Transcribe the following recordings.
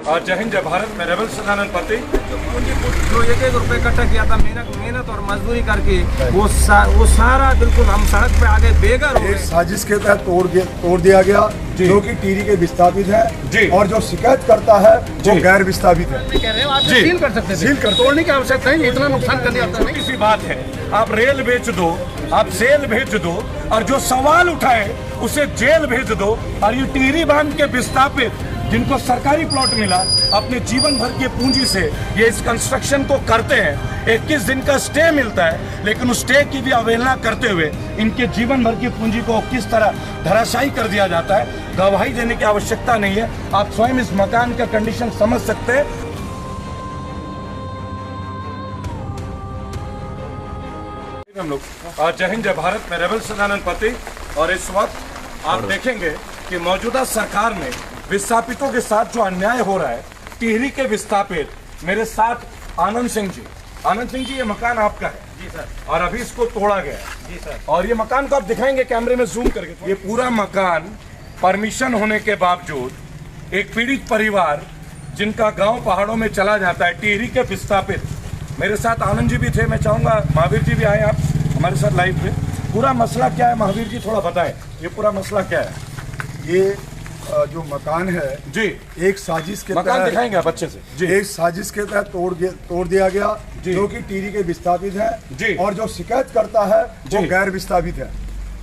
और जय हिंद जय भारत। मैं रेबल सदानंद पति जो एक रुपए इकट्ठा किया था मेहनत और मजदूरी करके वो सारा बिल्कुल हम सड़क पे आगे बेघर हो गए। साजिश के तहत तोड़ दिया गया जो कि टीरी के विस्थापित है और जो शिकायत करता है वो गैर विस्थापित है। कह रहे हो आप सील कर सकते थे, सील कर तोड़ने की आवश्यकता नहीं, इतना नुकसान करने आता नहीं। सी बात है, आप रेल बेच दो, आप सेल भेज दो और जो सवाल उठाए उसे जेल भेज दो। और ये टिहरी बांध के विस्थापित जिनको सरकारी प्लॉट मिला अपने जीवन भर की पूंजी से ये इस कंस्ट्रक्शन को करते हैं, 21 दिन का स्टे मिलता है, लेकिन उस स्टे की भी अवहेलना करते हुए इनके जीवन भर की पूंजी को किस तरह धराशायी कर दिया जाता है। गवाही देने की आवश्यकता नहीं है, आप स्वयं इस मकान का कंडीशन समझ सकते हैं। हम लोग जय हिंद जय भारत। मैं रेबल सदानंद पति और इस वक्त आप देखेंगे कि मौजूदा सरकार में विस्थापितों के साथ जो अन्याय हो रहा है, टिहरी के विस्थापित मेरे साथ आनंद सिंह जी, ये मकान आपका है जी सर, और अभी इसको तोड़ा गया है जी सर। और ये मकान को आप दिखाएंगे कैमरे में जूम करके। ये पूरा मकान परमिशन होने के बावजूद एक पीड़ित परिवार जिनका गांव पहाड़ों में चला जाता है, टिहरी के विस्थापित मेरे साथ आनंद जी भी थे। मैं चाहूंगा महावीर जी भी आए आप हमारे साथ लाइव पे। पूरा मसला क्या है महावीर जी, थोड़ा बताएं, ये पूरा मसला क्या है? ये जो मकान है जी, एक साजिश के मकान दिखाएंगे आप अच्छे से जी। एक साजिश के तहत तोड़ दिया गया जो कि टिहरी के विस्थापित है और जो शिकायत करता है वो गैर विस्थापित है।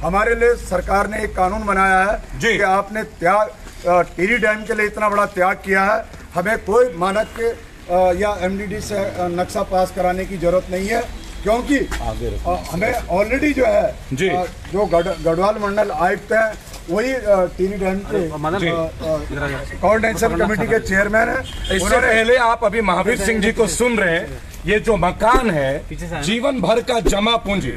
हमारे लिए सरकार ने एक कानून बनाया है कि आपने टिहरी डैम के लिए इतना बड़ा त्याग किया है, हमें कोई मानक के या एमडीडी से नक्शा पास कराने की जरूरत नहीं है, क्योंकि हमें ऑलरेडी जो है जो गढ़वाल मंडल आयुक्त हैं वही टिहरी डैम के कोऑर्डिनेशन कमेटी के चेयरमैन है। इससे पहले आप अभी महावीर सिंह जी को सुन रहे हैं। ये जो मकान है जीवन भर का जमा पूंजी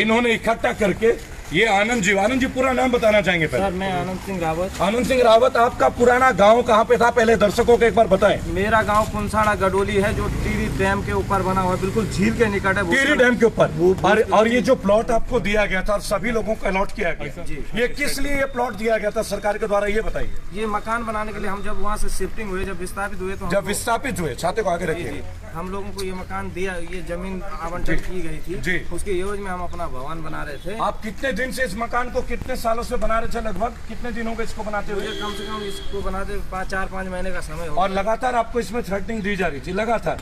इन्होंने इकट्ठा करके ये आनंद जी पूरा नाम बताना चाहेंगे पहले? सर मैं आनंद सिंह रावत। आपका पुराना गांव कहाँ पे था, पहले दर्शकों को एक बार बताएं। मेरा गांव पुनसाड़ा गडोली है जो टिहरी डैम के ऊपर बना हुआ है, बिल्कुल झील के निकट है। टिहरी डैम के ऊपर और ये जो प्लॉट आपको दिया गया था और सभी लोगों को अलॉट किया गया, ये किस लिए ये प्लॉट दिया गया था सरकार के द्वारा, ये बताइए। ये मकान बनाने के लिए हम जब वहाँ से शिफ्टिंग हुए, जब विस्थापित हुए, तो जब विस्थापित हुए, छाते को आगे रखिए, हम लोगों को ये मकान दिया, ये जमीन आवंटन की गई थी, उसके एवज में हम अपना भवन बना रहे थे। आप कितने दिन से इस मकान को, कितने सालों से बना रहे थे? लगभग कितने दिन हो गए इसको बनाते हुए? कम से कम इसको बनाते 4-5 महीने का समय हो। और लगातार आपको इसमें थ्रेटनिंग दी जा रही थी, लगातार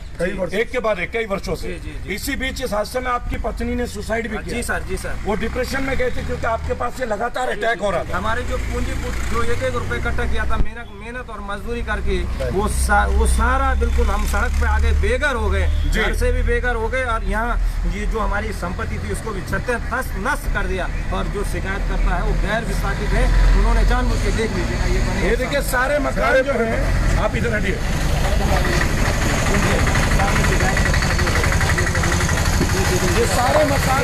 एक के बाद एक, कई वर्षों से। इसी बीच इस हादसे में आपकी पत्नी ने सुसाइड भी किया। जी सर। वो डिप्रेशन में गए थे क्योंकि आपके पास ये लगातार अटैक हो रहा था। हमारे जो पूंजी जो एक रुपए इकट्ठा किया था मेहनत और मजदूरी करके वो सारा बिल्कुल हम सड़क पे आगे बेघर हो गए, घर से भी बेघर हो गए, और यहाँ ये जो हमारी संपत्ति थी उसको भी नष्ट कर दिया। और जो शिकायत करता है वो गैर विस्थापित है, उन्होंने जानबूझ के देख लीजिएगा ये देखिए सारे मकान जो है, आप इधर हटिए, ये सारे मकान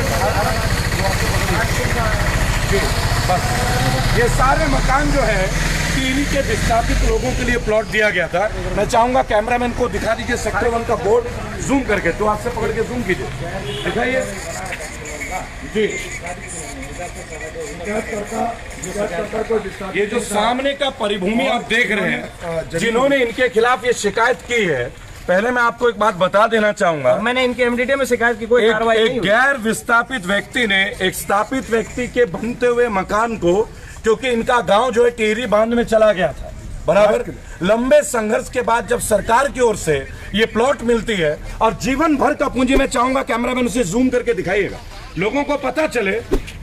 बस ये सारे मकान जो है टिहरी के विस्थापित लोगों के लिए प्लॉट दिया गया था। मैं चाहूंगा कैमरामैन को दिखा दीजिए सेक्टर 1 का बोर्ड, जूम करके, तो हाथ से पकड़ के जूम कीजिए, दिखाइए जी। ये जो सामने का परिभूमि आप देख रहे हैं, जिन्होंने इनके खिलाफ ये शिकायत की है, पहले मैं आपको एक बात बता देना चाहूंगा, मैंने इनके एमडीडी में शिकायत की, कोई कार्रवाई नहीं हुई। गैर विस्थापित व्यक्ति ने एक स्थापित व्यक्ति के बनते हुए मकान को, क्योंकि इनका गांव जो है टिहरी बांध में चला गया था, बराबर, लंबे संघर्ष के बाद जब सरकार की ओर से ये प्लॉट मिलती है और जीवन भर का पूंजी, मैं चाहूंगा कैमरामैन उसे जूम करके दिखाइएगा, लोगों को पता चले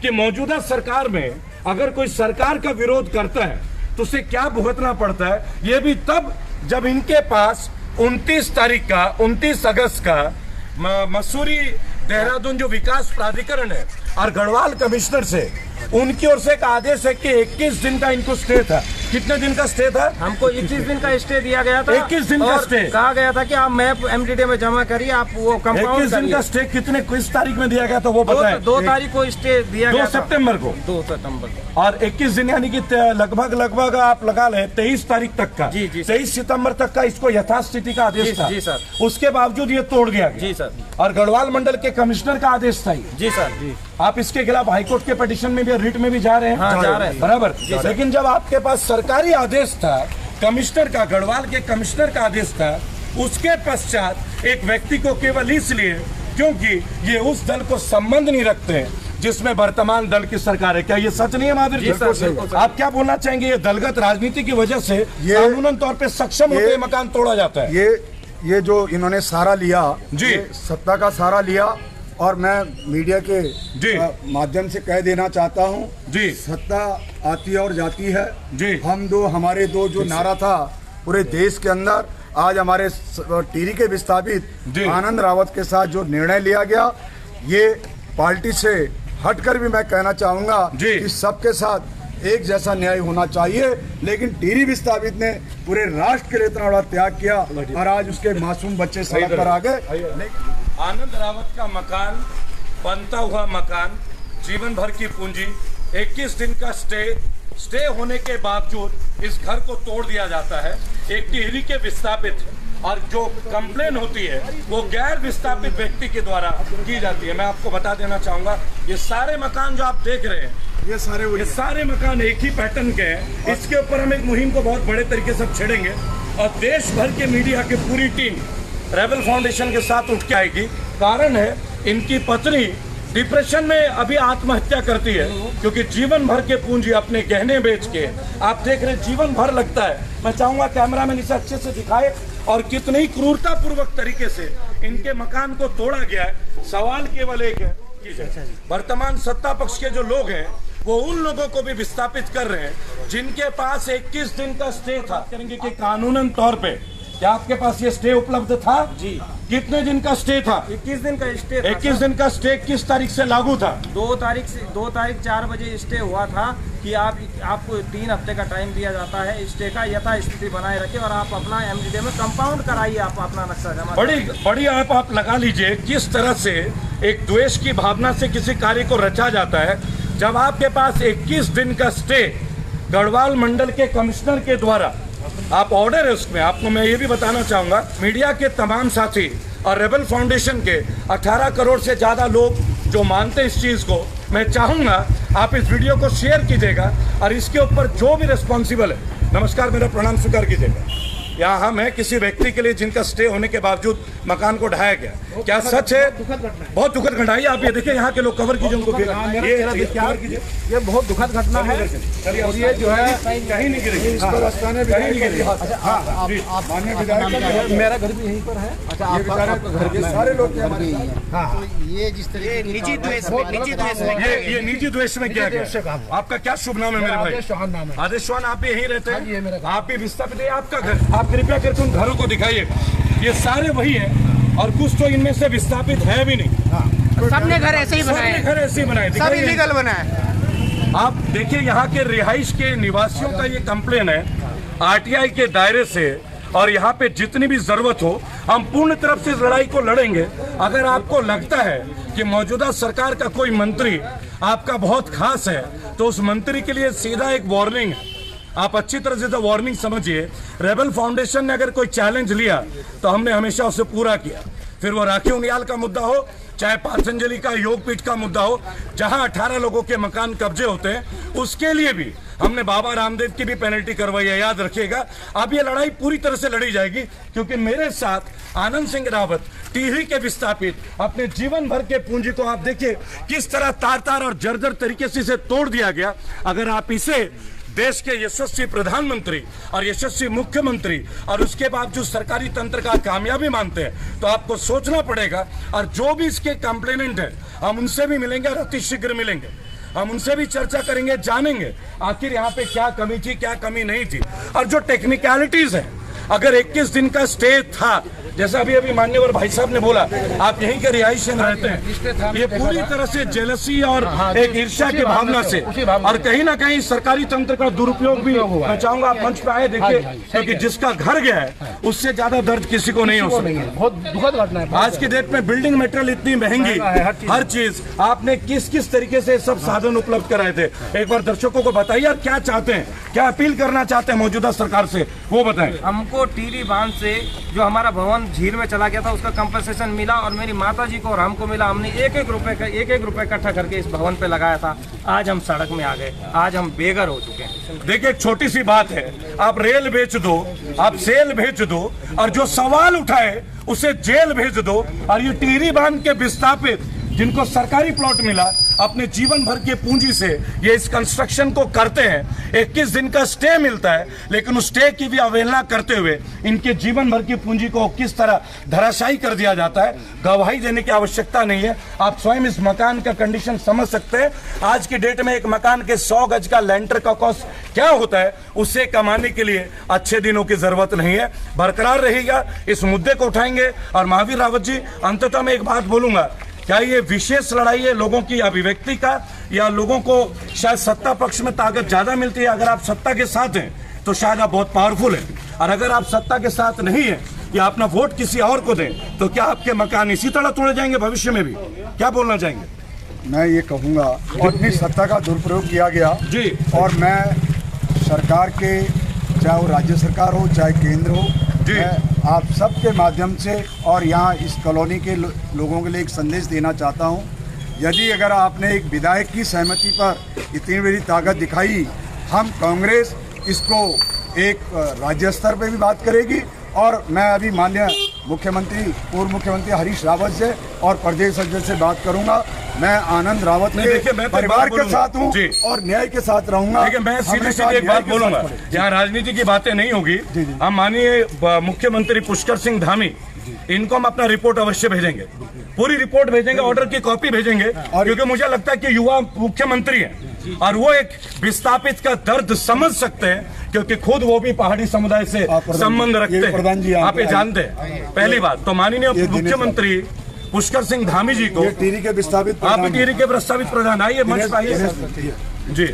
कि मौजूदा सरकार में अगर कोई सरकार का विरोध करता है तो उसे क्या भुगतना पड़ता है। ये भी तब जब इनके पास 29 अगस्त का मसूरी देहरादून जो विकास प्राधिकरण है और गढ़वाल कमिश्नर से उनकी ओर से एक आदेश है कि 21 दिन का इनको स्टे था। कितने दिन का स्टे था? हमको 21 दिन का स्टे दिया गया था। 21 दिन का स्टे कहा गया था कि आप मैप एमडीडी में जमा करिए, आप वो कंपाउंड 21 दिन का स्टे किस तारीख में दिया गया था वो बताएं? 2 तारीख को स्टे दिया गया, 2 सितंबर को। 2 सितंबर को। और 21 दिन यानी कि लगभग आप लगा ले 23 तारीख तक का, 23 सितंबर तक का इसको यथास्थिति का आदेश था। जी सर। उसके बावजूद ये तोड़ गया। जी सर। और गढ़वाल मंडल के कमिश्नर का आदेश था। जी सर। जी। आप इसके खिलाफ हाईकोर्ट के पिटीशन में भी, रिट में भी जा रहे हैं? हाँ, जा रहे हैं। बराबर। लेकिन जब आपके पास सरकारी आदेश था कमिश्नर का, गढ़वाल के कमिश्नर का आदेश था। उसके पश्चात एक व्यक्ति को केवल इसलिए क्योंकि ये उस दल को संबंध नहीं रखते हैं जिसमें वर्तमान दल की सरकार है। क्या ये सच नहीं है महावीर जी? आप क्या बोलना चाहेंगे? ये दलगत राजनीति की वजह से कानूनन तौर पे सक्षम होते हुए मकान तोड़ा जाता है। ये जो इन्होंने सहारा लिया जी, सत्ता का सहारा लिया, और मैं मीडिया के माध्यम से कह देना चाहता हूँ जी, सत्ता आती है और जाती है जी। हमारे दो जो नारा था पूरे देश के अंदर, आज हमारे टिहरी के विस्थापित आनंद रावत के साथ जो निर्णय लिया गया, ये पार्टी से हटकर भी मैं कहना चाहूंगा कि सबके साथ एक जैसा न्याय होना चाहिए। लेकिन टिहरी विस्थापित ने पूरे राष्ट्र के लिए इतना बड़ा त्याग किया और आज उसके मासूम बच्चे सड़क पर आ गए। आनंद रावत का मकान, बनता हुआ मकान, जीवन भर की पूंजी, 21 दिन का स्टे होने के बावजूद इस घर को तोड़ दिया जाता है। एक टिहरी के विस्थापित, और जो कंप्लेन होती है वो गैर विस्थापित व्यक्ति के द्वारा की जाती है। मैं आपको बता देना चाहूंगा, ये सारे मकान जो आप देख रहे हैं, ये सारे मकान एक ही पैटर्न के हैं। इसके ऊपर हम एक मुहिम को बहुत बड़े तरीके से छेड़ेंगे और देश भर के मीडिया की पूरी टीम रेबल फाउंडेशन के साथ उठ के आएगी। कारण है, इनकी पत्नी डिप्रेशन में अभी आत्महत्या करती है क्योंकि जीवन भर के पूंजी अपने गहने बेच के, आप देख रहे जीवन भर लगता है। मैं चाहूंगा कैमरामैन इसे अच्छे से दिखाए और कितनी ही क्रूरता पूर्वक तरीके से इनके मकान को तोड़ा गया है। सवाल केवल एक है कि वर्तमान सत्ता पक्ष के जो लोग हैं वो उन लोगों को भी विस्थापित कर रहे हैं जिनके पास 21 दिन का स्टे था। करेंगे कि कानूनन तौर पे क्या आपके पास ये स्टे उपलब्ध था? जी। कितने दिन का स्टे था? 21 दिन का स्टे था। 21 दिन का स्टे किस तारीख से लागू था? 2 तारीख 4 बजे स्टे हुआ था कि आपको 3 हफ्ते का टाइम दिया जाता है स्टे का, यथास्थिति बनाए रखे और आप अपना एमडीडे में कंपाउंड कराइए, आप अपना नक्शा जमा। बड़ी आप लगा लीजिए किस तरह से एक द्वेष की भावना से किसी कार्य को रचा जाता है। जब आपके पास 21 दिन का स्टे गढ़वाल मंडल के कमिश्नर के द्वारा आप ऑर्डर है, उसमें आपको मैं ये भी बताना चाहूंगा, मीडिया के तमाम साथी और रेबल फाउंडेशन के 18 करोड़ से ज्यादा लोग जो मानते हैं इस चीज को, मैं चाहूंगा आप इस वीडियो को शेयर कीजिएगा और इसके ऊपर जो भी रिस्पॉन्सिबल है, नमस्कार, मेरा प्रणाम स्वीकार कीजिएगा। यहाँ हम है किसी व्यक्ति के लिए जिनका स्टे होने के बावजूद मकान को ढाया गया। क्या सच है? बहुत दुखद घटना है। आप ये देखिए, यहाँ के लोग कवर कीजिए उनको, ये बहुत दुखद घटना है और ये जो है कहीं नहीं गिरेगी, मेरा घर भी यहीं पर है। अच्छा, आपका घर के सारे लोग ये जिस तरीके निजी द्वेष में क्या गया? आपका क्या शुभ नाम है मेरे भाई? आदेश चौहान। आप भी यहीं रहते हैं? आप भी विस्थापित है? आपका घर, आप कृपया करके उन घरों को दिखाइए। ये सारे वही हैं और कुछ तो इनमें से विस्थापित है भी नहीं। सबने घर ऐसे ही बनाए, घर ऐसे ही बनाए, सब इलीगल बनाए। आप देखिए, यहाँ के रिहाइश के निवासियों का ये कंप्लेन है आरटीआई के दायरे से, और यहाँ पे जितनी भी जरूरत हो हम पूर्ण तरफ से इस लड़ाई को लड़ेंगे। अगर आपको लगता है कि मौजूदा सरकार का कोई मंत्री आपका बहुत खास है तो उस मंत्री के लिए सीधा एक वार्निंग है, आप अच्छी तरह से वार्निंग समझिए। रेबल फाउंडेशन ने अगर कोई चैलेंज लिया तो हमने हमेशा उसे पूरा किया, फिर वो राखी उनियाल का मुद्दा हो, चाहे पातंजलि का योगपीठ का मुद्दा हो, जहां 18 लोगों के मकान कब्जे होते हैं, उसके लिए भी हमने बाबा रामदेव की भी पेनल्टी करवाई है, याद रखिएगा। अब ये लड़ाई पूरी तरह से लड़ी जाएगी क्योंकि मेरे साथ आनंद सिंह रावत, टिहरी के विस्थापित, अपने जीवन भर के पूंजी को आप देखिए किस तरह तार और जर्जर तरीके से इसे तोड़ दिया गया। अगर आप इसे देश के यशस्वी प्रधानमंत्री और यशस्वी मुख्यमंत्री और उसके बावजूद सरकारी तंत्र का कामयाबी मानते हैं तो आपको सोचना पड़ेगा। और जो भी इसके कंप्लेनेंट है हम उनसे भी मिलेंगे और अतिशीघ्र मिलेंगे, हम उनसे भी चर्चा करेंगे, जानेंगे आखिर यहाँ पे क्या कमी थी, क्या कमी नहीं थी। और जो टेक्निकलिटीज है, अगर 21 दिन का स्टे था, जैसा अभी मान्यवर भाई साहब ने बोला, आप यहीं के रिहायशी रहते हैं, ये पूरी तरह से जेलसी और एक ईर्ष्या की भावना से और कहीं ना कहीं सरकारी तंत्र का दुरुपयोग भी मैं चाहूंगा आप मंच पे आए देखिए, क्योंकि जिसका घर गया है उससे ज्यादा दर्द किसी को नहीं हो सकता। बहुत दुखद घटना है। आज की डेट में बिल्डिंग मटेरियल इतनी महंगी, हर चीज आपने किस किस तरीके से सब साधन उपलब्ध कराए थे, एक बार दर्शकों को बताइए। और क्या चाहते हैं, क्या अपील करना चाहते हैं मौजूदा सरकार से, वो बताएं। हमको टिहरी बांध से जो हमारा भवन झील में चला गया था उसका कंपनसेशन मिला और मेरी माता जी को और हमको मिला। हमने एक एक रुपए इकट्ठा करके इस भवन पे लगाया था। आज हम सड़क में आ गए, आज हम बेघर हो चुके हैं। देखिए एक छोटी सी बात है, आप रेल बेच दो, आप सेल भेज दो, और जो सवाल उठाए उसे जेल भेज दो। और ये टिहरी बांध के विस्थापित जिनको सरकारी प्लॉट मिला, अपने जीवन भर की पूंजी से ये इस कंस्ट्रक्शन को करते हैं। 21 दिन का स्टे मिलता है, लेकिन उस स्टे की भी अवहेलना करते हुए इनके जीवन भर की पूंजी को किस तरह धराशायी कर दिया जाता है। गवाही देने की आवश्यकता नहीं है, आप स्वयं इस मकान का कंडीशन समझ सकते हैं। आज की डेट में एक मकान के 100 गज का लेंटर का कॉस्ट क्या होता है, उससे कमाने के लिए अच्छे दिनों की जरूरत नहीं है। बरकरार रहेगा, इस मुद्दे को उठाएंगे। और महावीर रावत जी, अंततः मैं एक बात बोलूंगा, क्या ये विशेष लड़ाई है लोगों की अभिव्यक्ति का, या लोगों को शायद सत्ता पक्ष में ताकत ज्यादा मिलती है? अगर आप सत्ता के साथ हैं तो शायद आप बहुत पावरफुल हैं, और अगर आप सत्ता के साथ नहीं हैं या अपना वोट किसी और को दें तो क्या आपके मकान इसी तरह तोड़े जाएंगे भविष्य में भी? क्या बोलना चाहेंगे? मैं ये कहूँगा, अपनी सत्ता का दुरुपयोग किया गया जी, और मैं सरकार के, चाहे वो राज्य सरकार हो चाहे केंद्र हो, मैं आप सबके माध्यम से और यहाँ इस कॉलोनी के लोगों के लिए एक संदेश देना चाहता हूँ। यदि अगर आपने एक विधायक की सहमति पर इतनी बड़ी ताकत दिखाई, हम कांग्रेस इसको एक राज्य स्तर पे भी बात करेगी। और मैं अभी माननीय मुख्यमंत्री, पूर्व मुख्यमंत्री हरीश रावत से और प्रदेश अध्यक्ष से बात करूंगा। मैं आनंद रावत के परिवार के साथ हूं और न्याय के साथ रहूंगा। लेकिन मैं सीधे एक बात बोलूंगा, यहाँ राजनीति की बातें नहीं होगी। हम माननीय मुख्यमंत्री पुष्कर सिंह धामी, इनको हम अपना रिपोर्ट अवश्य भेजेंगे, पूरी रिपोर्ट भेजेंगे, ऑर्डर की कॉपी भेजेंगे, क्योंकि मुझे लगता है कि युवा मुख्यमंत्री हैं और वो एक विस्थापित का दर्द समझ सकते हैं, क्योंकि खुद वो भी पहाड़ी समुदाय से संबंध रखते हैं। आप ये जानते हैं। पहली बात तो माननीय मुख्यमंत्री पुष्कर सिंह धामी जी को, टिहरी के विस्थापित, आप टिहरी के प्रस्तावित प्रधान, आइए मंच पर आइए जी।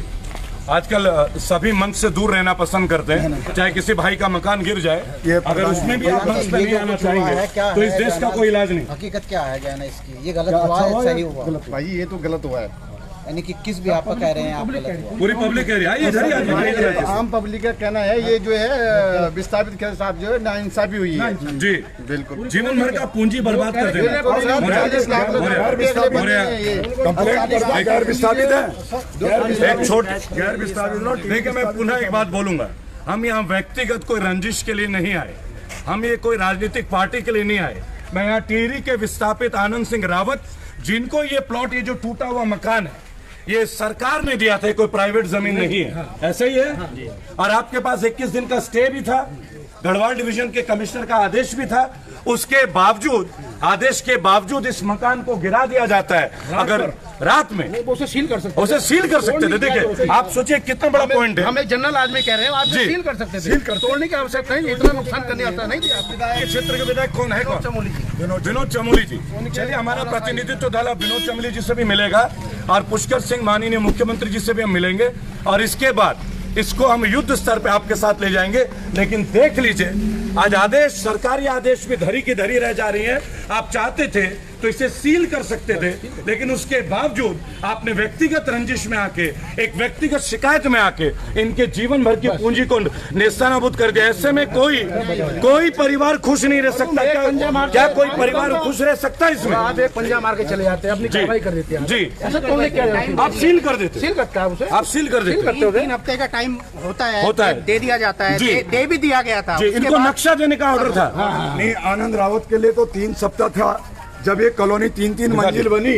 आजकल सभी मंच से दूर रहना पसंद करते हैं, चाहे किसी भाई का मकान गिर जाए, अगर उसमें भी आप मंच पर नहीं आना चाहेंगे तो इस देश का कोई इलाज नहीं। हकीकत क्या है जाना इसकी? ये गलत हुआ है, सही हुआ? भाई ये तो गलत हुआ है, यानी कि किस भी आप कह रहे हैं आप गलत हुआ? पूरी पब्लिक कह रही है, इधर ही आइए। आम पब्लिक का कहना है ये जो है विस्थापित के साथ जो है नाइंसाफी हुई है। जी बिल्कुल, जीवन भर का पूंजी बर्बाद कर देना। गैर विस्थापित है, एक छोटे गैर विस्थापित। देखिए मैं पुनः एक बात बोलूंगा, हम यहाँ व्यक्तिगत कोई रंजिश के लिए नहीं आए, हम ये कोई राजनीतिक पार्टी के लिए नहीं आए। मैं यहाँ टिहरी के विस्थापित आनंद सिंह रावत, जिनको ये प्लॉट, ये जो टूटा हुआ मकान है, ये सरकार ने दिया था, कोई प्राइवेट जमीन नहीं है, ऐसे ही है। और आपके पास 21 दिन का स्टे भी था, गढ़वाल डिवीजन के कमिश्नर का आदेश भी था, उसके बावजूद, आदेश के बावजूद इस मकान को गिरा दिया जाता है। अगर रात में उसे सील कर सकते, उसे सील कर सकते थे। देखिए आप सोचिए कितना बड़ा पॉइंट है। हम एक जनरल आदमी कह रहे हैं, आप सील कर सकते थे, तोड़ने की आवश्यकता नहीं, इतना नुकसान करने आता नहीं। आपके क्षेत्र के विधायक कौन है? विनोद चमोली जी। चलिए हमारा प्रतिनिधित्व दल अब विनोद चमोली जी से भी मिलेगा और पुष्कर सिंह माननीय मुख्यमंत्री जी से भी हम मिलेंगे, और इसके बाद इसको हम युद्ध स्तर पे आपके साथ ले जाएंगे। लेकिन देख लीजिए, आज आदेश, सरकारी आदेश भी धरी की धरी रह जा रही है। आप चाहते थे तो इसे सील कर सकते थे, लेकिन उसके बावजूद आपने व्यक्तिगत रंजिश में आके, एक व्यक्तिगत शिकायत में आके इनके जीवन भर की पूंजी को नेस्तनाबूद कर दिया। ऐसे में कोई परिवार खुश नहीं रह सकता। क्या कोई परिवार खुश रह सकता है इसमें? आप एक पंजा मार के चले जाते हैं, अपनी कार्रवाई कर देते हैं। जी, ऐसा तोड़ने क्या, आप सील कर देते, सील करता है उसे, आप सील कर देते। 3 हफ्ते का टाइम होता है, दे दिया जाता है, दे भी दिया गया था। इनको नक्शा देने का ऑर्डर था। नहीं, आनंद रावत के लिए तो 3 सप्ताह था। जब ये कॉलोनी 3-3 मंजिल बनी,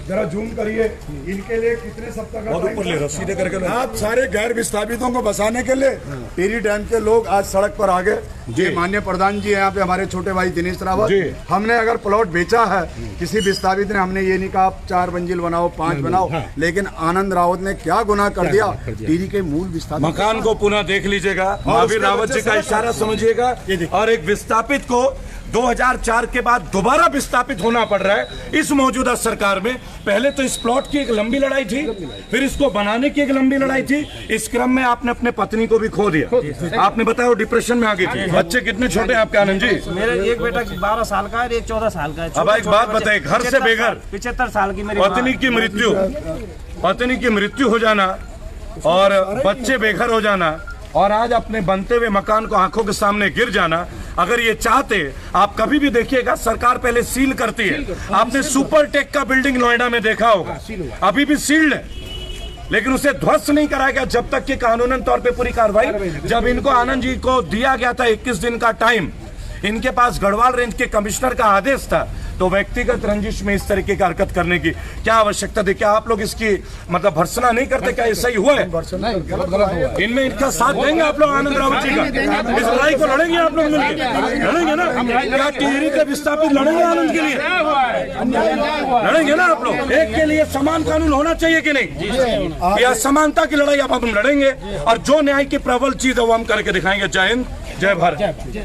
जरा जूम करिए, इनके लिए कितने सप्ताह का टाइम? सीधे करके आप सारे गैर विस्थापितों को बसाने के लिए टिहरी डैम के लोग आज सड़क पर आ गए। जी, माननीय प्रधान जी यहाँ पे हमारे छोटे भाई दिनेश रावत, हमने अगर प्लॉट बेचा है किसी विस्थापित ने, हमने ये नहीं कहा आप 4 मंजिल बनाओ, 5 बनाओ, लेकिन आनंद रावत ने क्या गुनाह कर दिया? टिहरी के मूल विस्थापित मकान को पुनः देख लीजिएगा, महावीर रावत जी का इशारा समझिएगा। और एक विस्थापित को 2004 के बाद दोबारा विस्थापित होना पड़ रहा है इस मौजूदा सरकार में। पहले तो इस प्लॉट की एक लंबी लड़ाई थी, फिर इसको बनाने की एक लंबी लड़ाई थी। इस क्रम में आपने अपने पत्नी को भी खो दिया। आपने बताया वो डिप्रेशन में आ गई थी। बच्चे कितने छोटे हैं आपके आनंद जी? मेरे एक बेटा 12 साल का है, एक 14 साल का है। अब एक बात बताइए, घर से बेघर 75 साल की मेरी पत्नी की मृत्यु हो जाना और बच्चे बेघर हो जाना, और आज अपने बनते हुए मकान को आंखों के सामने गिर जाना, अगर ये चाहते, आप कभी भी देखिएगा सरकार पहले सील करती है। आपने सुपरटेक का बिल्डिंग नोएडा में देखा होगा, अभी भी सील्ड है, लेकिन उसे ध्वस्त नहीं कराया गया जब तक कि कानूनन तौर पे पूरी कार्रवाई। जब इनको आनंद जी को दिया गया था 21 दिन का टाइम, इनके पास गढ़वाल रेंज के कमिश्नर का आदेश था, तो व्यक्तिगत रंजिश में इस तरीके की हरकत करने की क्या आवश्यकता थी? क्या आप लोग इसकी मतलब भर्त्सना नहीं करते? क्या ऐसा ही हुआ है? इनमें इनका साथ देंगे आप लोग आनंद रावत जी का? इस लड़ाई को लड़ेंगे आप लोग मिलकर? लड़ेंगे ना? क्या टिहरी के विस्थापित लड़ेंगे आनंद के लिए? लड़ेंगे ना आप लोग? एक के लिए समान कानून होना चाहिए कि नहीं? या समानता की लड़ाई अब हम लड़ेंगे, और जो न्याय की प्रबल चीज है वो हम करके दिखाएंगे। जय हिंद, जय भारत।